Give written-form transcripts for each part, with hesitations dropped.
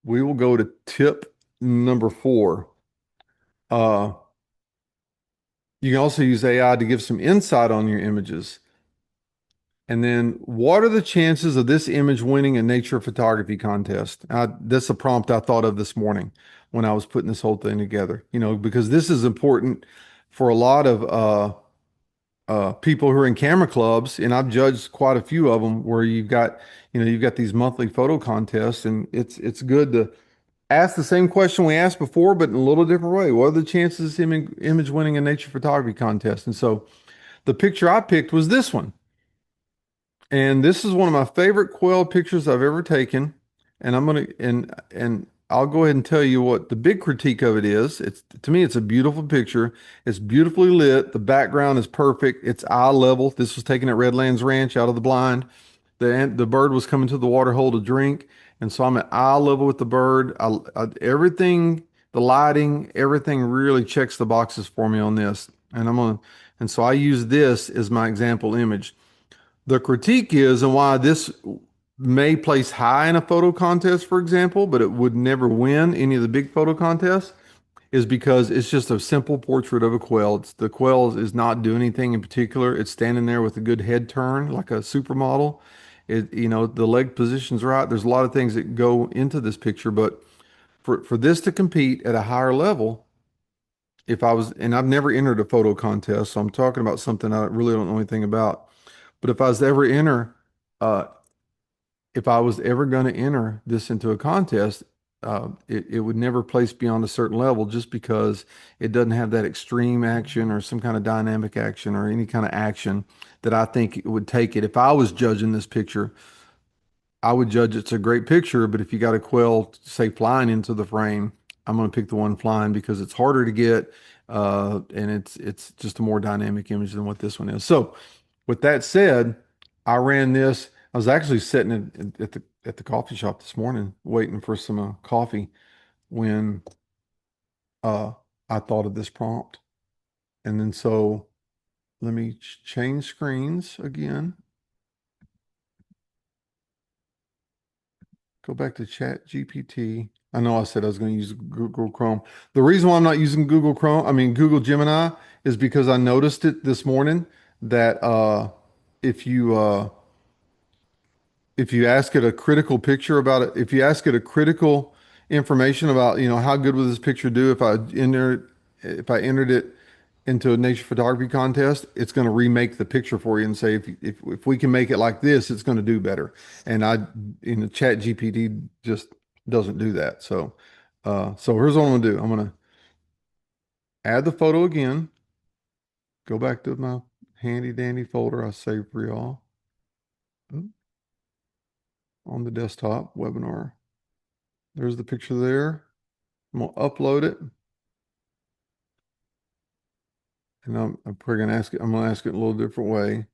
We will go to tip number 4. Uh, you can also use AI to give some insight on your images. And then, what are the chances of this image winning a nature photography contest? That's a prompt I thought of this morning when I was putting this whole thing together. Because this is important for a lot of people who are in camera clubs, and I've judged quite a few of them where you've got these monthly photo contests, and it's good to ask the same question we asked before, but in a little different way. What are the chances of image winning a nature photography contest? And so the picture I picked was this one. And this is one of my favorite quail pictures I've ever taken. And I'll go ahead and tell you what the big critique of it is. It's to me, it's a beautiful picture. It's beautifully lit. The background is perfect. It's eye level. This was taken at Redlands Ranch out of the blind. The bird was coming to the water hole to drink, and so I'm at eye level with the bird. Everything, the lighting, everything really checks the boxes for me on this. And so I use this as my example image. The critique is, and why this may place high in a photo contest, for example, but it would never win any of the big photo contests, is because it's just a simple portrait of a quail. The quail is not doing anything in particular. It's standing there with a good head turn, like a supermodel. The leg position's right. There's a lot of things that go into this picture, but for this to compete at a higher level, and I've never entered a photo contest, so I'm talking about something I really don't know anything about. But uh, if I was ever going to enter this into a contest, it would never place beyond a certain level just because it doesn't have that extreme action or some kind of dynamic action or any kind of action that I think it would take it. If I was judging this picture, I would judge it's a great picture, but if you got a quail, say, flying into the frame, I'm going to pick the one flying because it's harder to get, and it's just a more dynamic image than what this one is. So, with that said, I ran this. I was actually sitting at the coffee shop this morning waiting for some coffee when uh, I thought of this prompt, and then so let me change screens again. Go back to Chat GPT. I know I said I was going to use Google Chrome. The reason why I'm not using Google Gemini, is because I noticed it this morning that if you uh, if you ask it a critical picture about it, if you ask it a critical information about, how good would this picture do if I entered it into a nature photography contest, it's going to remake the picture for you and say if we can make it like this, it's going to do better. And Chat GPT just doesn't do that. So here's what I'm going to do. I'm going to add the photo again, go back to my handy dandy folder I saved for y'all on the desktop webinar. There's the picture there. I'm gonna upload it, and I'm probably gonna ask it. I'm gonna ask it in a little different way.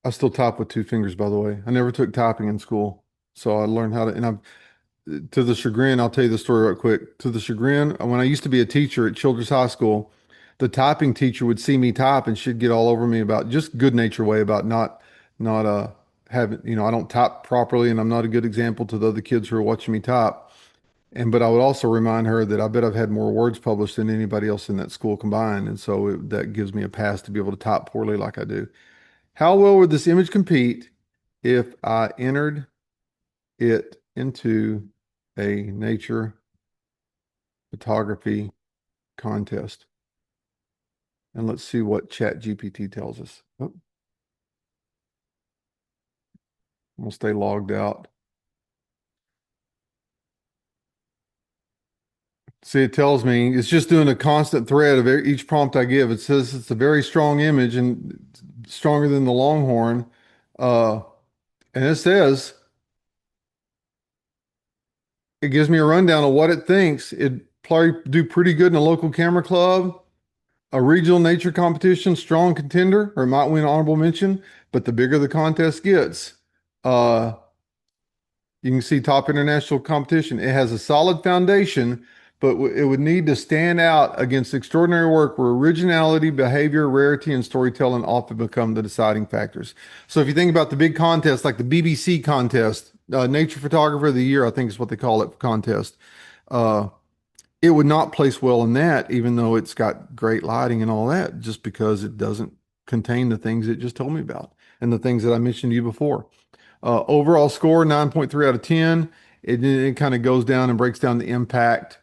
I still type with two fingers, by the way. I never took typing in school, so I learned how to. And I'm to the chagrin. I'll tell you the story real quick. To the chagrin, when I used to be a teacher at Children's High School, the typing teacher would see me type, and she'd get all over me about just good nature way about not having, I don't type properly, and I'm not a good example to the other kids who are watching me type. But I would also remind her that I bet I've had more words published than anybody else in that school combined. And so that gives me a pass to be able to type poorly like I do. How well would this image compete if I entered it into a nature photography contest? And let's see what Chat GPT tells us. Oh, I'm gonna stay logged out. See, it tells me it's just doing a constant thread of each prompt I give. It says it's a very strong image and stronger than the Longhorn. Uh, and it says it gives me a rundown of what it thinks. It'd probably do pretty good in a local camera club, a regional nature competition, strong contender, or it might win honorable mention. But the bigger the contest gets, uh, you can see top international competition. It has a solid foundation but it would need to stand out against extraordinary work where originality, behavior, rarity, and storytelling often become the deciding factors. So if you think about the big contests like the BBC contest, Nature Photographer of the Year, I think is what they call it, contest. Uh, it would not place well in that, even though it's got great lighting and all that, just because it doesn't contain the things it just told me about and the things that I mentioned to you before. Overall score 9.3 out of 10. It kind of goes down and breaks down the impact,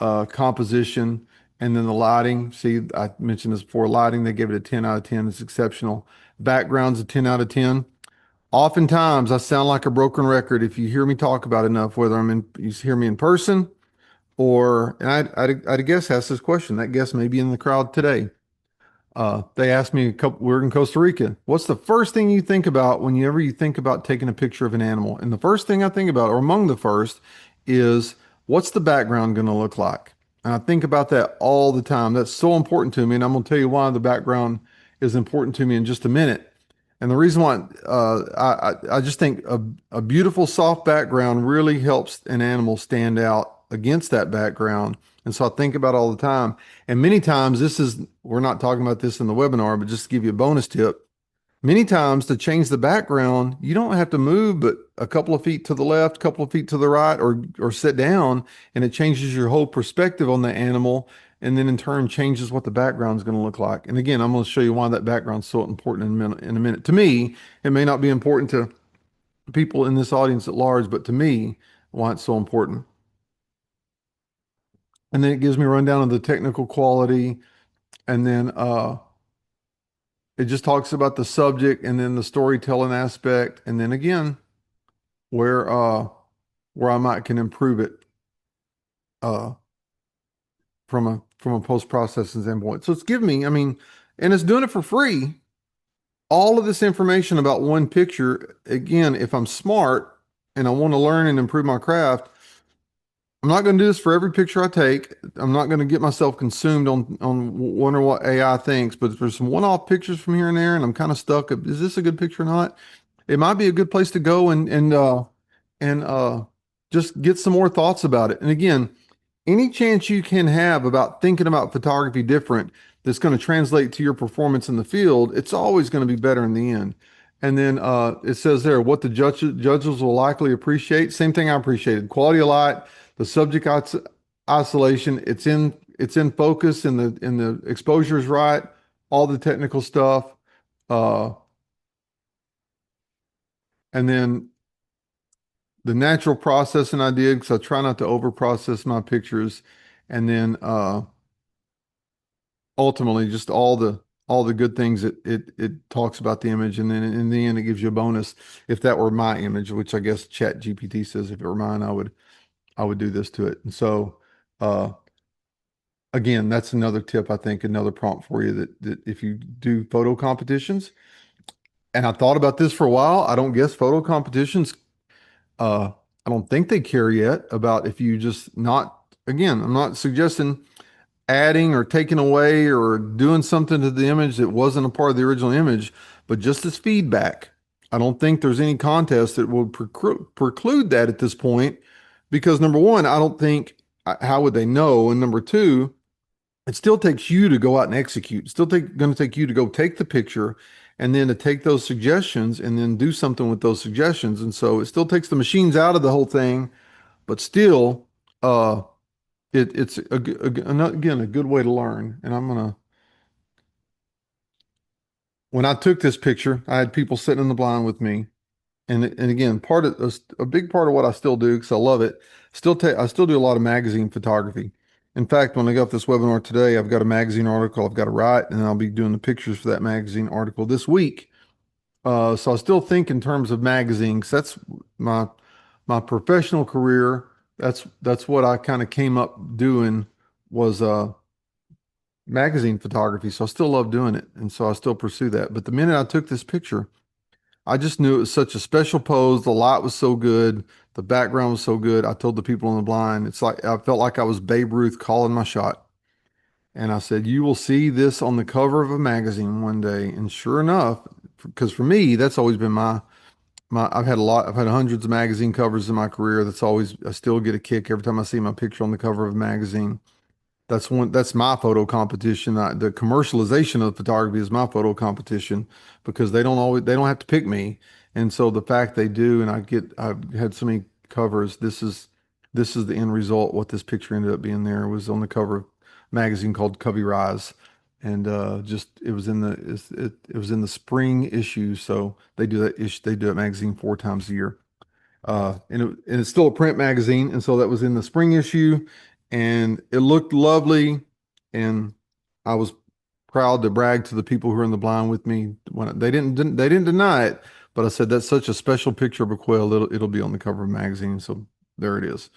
composition, and then the lighting. See, I mentioned this before. Lighting, they gave it a 10 out of 10. It's exceptional. Background's a 10 out of 10. Oftentimes, I sound like a broken record if you hear me talk about enough, whether you hear me in person or, and I'd guess ask this question. That guest may be in the crowd today. They asked me we're in Costa Rica. What's the first thing you think about whenever you think about taking a picture of an animal? And the first thing I think about, or among the first, is what's the background going to look like? And I think about that all the time. That's so important to me. And I'm going to tell you why the background is important to me in just a minute. And the reason why I just think a beautiful soft background really helps an animal stand out against that background. And so I think about it all the time. And many times we're not talking about this in the webinar, but just to give you a bonus tip. Many times to change the background, you don't have to move but a couple of feet to the left, a couple of feet to the right, or sit down, and it changes your whole perspective on the animal, and then in turn changes what the background is going to look like. And again, I'm going to show you why that background is so important in a minute. To me, it may not be important to people in this audience at large, but to me, why it's so important. And then it gives me a rundown of the technical quality, and then it just talks about the subject and then the storytelling aspect, and then again where uh where I might can improve it uh from a post-processing standpoint. So it's giving me, I mean, and it's doing it for free. All of this information about one picture, again, if I'm smart and I want to learn and improve my craft, I'm not going to do this for every picture I take. I'm not going to get myself consumed on wondering what AI thinks, but if there's some one-off pictures from here and there and I'm kind of stuck, is this a good picture or not? It might be a good place to go and just get some more thoughts about it. And again, any chance you can have about thinking about photography different that's going to translate to your performance in the field, it's always going to be better in the end. And then it says there what the judges will likely appreciate. Same thing I appreciated. Quality of light, the subject isolation, it's in focus and the exposure is right, all the technical stuff. Uh, and then the natural processing I did because I try not to over process my pictures, and then ultimately just all the good things it talks about the image, and then in the end it gives you a bonus if that were my image, which I guess Chat GPT says if it were mine I would do this to it. And so uh, again, that's another tip, I think, another prompt for you that if you do photo competitions, and I thought about this for a while, I don't guess photo competitions Uh, I don't think they care yet about if you just not, again, I'm not suggesting adding or taking away or doing something to the image that wasn't a part of the original image, but just as feedback. I don't think there's any contest that will preclude that at this point because number one, I don't think, how would they know? And number two, it still takes you to go out and execute. It's still going to take you to go take the picture and then to take those suggestions and then do something with those suggestions. And so it still takes the machines out of the whole thing, but still, uh, it's again a good way to learn. And when I took this picture, I had people sitting in the blind with me, and again, part of a big part of what I still do because I love it. I still do a lot of magazine photography. In fact, when I got off this webinar today, I've got a magazine article I've got to write, and I'll be doing the pictures for that magazine article this week. So I still think in terms of magazines. That's my my professional career. That's what I kind of came up doing was magazine photography. So I still love doing it, and so I still pursue that. But the minute I took this picture, I just knew it was such a special pose. The light was so good. The background was so good. I told the people in the blind, it's like I felt like I was Babe Ruth calling my shot. And I said, you will see this on the cover of a magazine one day. And sure enough, because for me, that's always been I've had hundreds of magazine covers in my career. I still get a kick every time I see my picture on the cover of a magazine. That's my photo competition. The commercialization of photography is my photo competition because they don't have to pick me. And so the fact they do, and I've had so many covers. This is the end result. What this picture ended up being there was on the cover of a magazine called Covey Rise. And just it was in it was in the spring issue. So they do that magazine 4 times a year. And it's still a print magazine, and so that was in the spring issue, and it looked lovely, and I was proud to brag to the people who were in the blind with me when they didn't deny it, but I said that's such a special picture of a quail, it'll be on the cover of a magazine, so there it is.